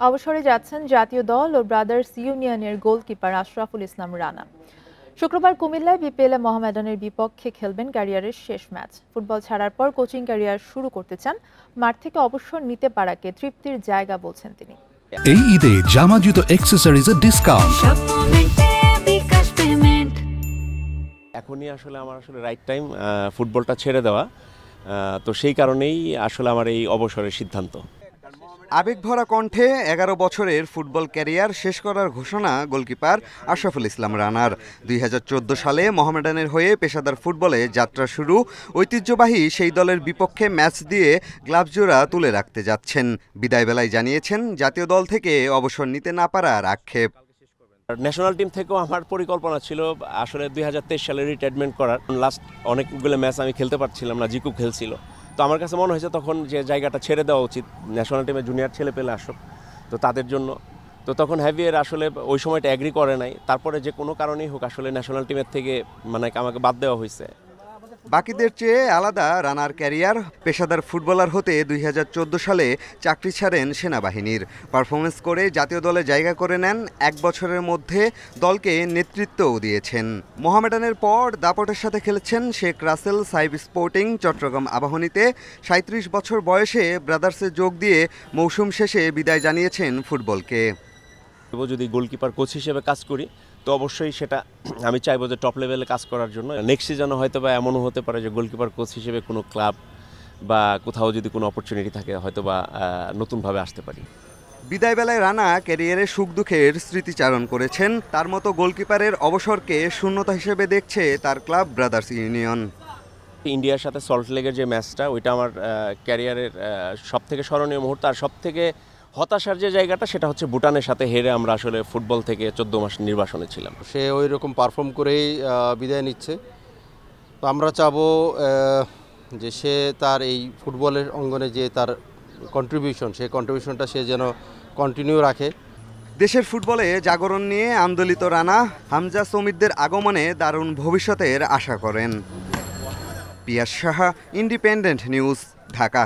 অবসরে যাচ্ছেন জাতীয় দল ও ব্রাদার্স ইউনিয়নের গোলকিপার আশরাফুল ইসলাম রানা। শুক্রবার কুমিল্লায় বিপিএলে মোহামেডানের বিপক্ষে খেলবেন ক্যারিয়ারের শেষ ম্যাচ। ফুটবল ছাড়ার পর কোচিং ক্যারিয়ার শুরু করতে চান। মাঠ থেকে অবসর নিতে পারাকে তৃপ্তির জায়গা বলছেন তিনি। এই ঈদে জামা জুতো অ্যাকসেসরিজের ডিসকাউন্ট। এখনই আমার রাইট টাইম ফুটবলটা ছেড়ে দেওয়া, তো সেই কারণেই আমার এই অবসরের সিদ্ধান্ত। আবেগভরা কণ্ঠে 11 বছরের ফুটবল ক্যারিয়ার শেষ করার ঘোষণা গোলকিপার আশরাফুল ইসলাম রানার। 2014 সালে মোহামেডানের হয়ে পেশাদার ফুটবলে যাত্রা শুরু। ঐতিহ্যবাহী সেই দলের বিপক্ষে ম্যাচ দিয়ে গ্লাভসজোড়া তুলে রাখতে যাচ্ছেন। বিদায়বেলায় জানিয়েছেন জাতীয় দল থেকে অবসর নিতে না পারার আক্ষেপ। ন্যাশনাল টিম থেকেও আমার পরিকল্পনা ছিল 2023 সালে রিটায়ারমেন্ট করার। লাস্ট অনেকগুলো ম্যাচ আমি খেলতে পারছিলাম না, জিকু খেলছিল। তো আমার কাছে মনে হয়েছে তখন যে জায়গাটা ছেড়ে দেওয়া উচিত, ন্যাশনাল টিমে জুনিয়র ছেলে পেলে আসুক তো তাদের জন্য। তো তখন হ্যাভিয়ার ওই সময়টা অ্যাগ্রি করে নাই। তারপরে যে কোনো কারণেই হোক ন্যাশনাল টিমের থেকে আমাকে বাদ দেওয়া হয়েছে। বাকিদের চেয়ে আলাদা রানার ক্যারিয়ার। পেশাদার ফুটবলার হতে 2014 সালে চাকরি ছাড়েন সেনাবাহিনীর। পারফরমেন্স করে জাতীয় দলে জায়গা করে নেন। 1 বছরের মধ্যে দলকে নেতৃত্বও দিয়েছেন। মোহামেডানের পর দাপটের সাথে খেলেছেন শেখ রাসেল, সাইব স্পোর্টিং, চট্টগ্রাম আবাহনীতে। 37 বছর বয়সে ব্রাদার্সে যোগ দিয়ে মৌসুম শেষে বিদায় জানিয়েছেন ফুটবলকে। যদি গোলকিপার কোচ হিসেবে কাজ করি তো অবশ্যই সেটা আমি চাইবো যে টপ লেভেলে কাজ করার জন্য। নেক্সট সিজনে হয়তো বা এমনও হতে পারে যে গোলকিপার কোচ হিসেবে কোনো ক্লাব বা কোথাও যদি কোনো অপরচুনিটি থাকে হয়তো বা নতুনভাবে আসতে পারি। বিদায়বেলায় রানা ক্যারিয়ারে সুখ দুঃখের স্মৃতিচারণ করেছেন। তার মতো গোলকিপারের অবসরকে শূন্যতা হিসেবে দেখছে তার ক্লাব ব্রাদার্স ইউনিয়ন। ইন্ডিয়ার সাথে সল্টলেকের যে ম্যাচটা, ওইটা আমার ক্যারিয়ারের সবথেকে স্মরণীয় মুহূর্ত। আর সবথেকে হতাশার যে জায়গাটা সেটা হচ্ছে ভুটানের সাথে হেরে আমরা ফুটবল থেকে 14 মাস নির্বাসনে ছিলাম। সে ওই রকম পারফর্ম করেই বিদায় নিচ্ছে। তো আমরা চাবো যে সে তার এই ফুটবলের অঙ্গনে যে তার কন্ট্রিবিউশন, সেই কন্ট্রিবিউশনটা সে যেন কন্টিনিউ রাখে। দেশের ফুটবলে জাগরণ নিয়ে আন্দোলিত রানা হামজা সমিতদের আগমনে দারুণ ভবিষ্যতের আশা করেন। পিয়াস সাহা, ইন্ডিপেন্ডেন্ট নিউজ, ঢাকা।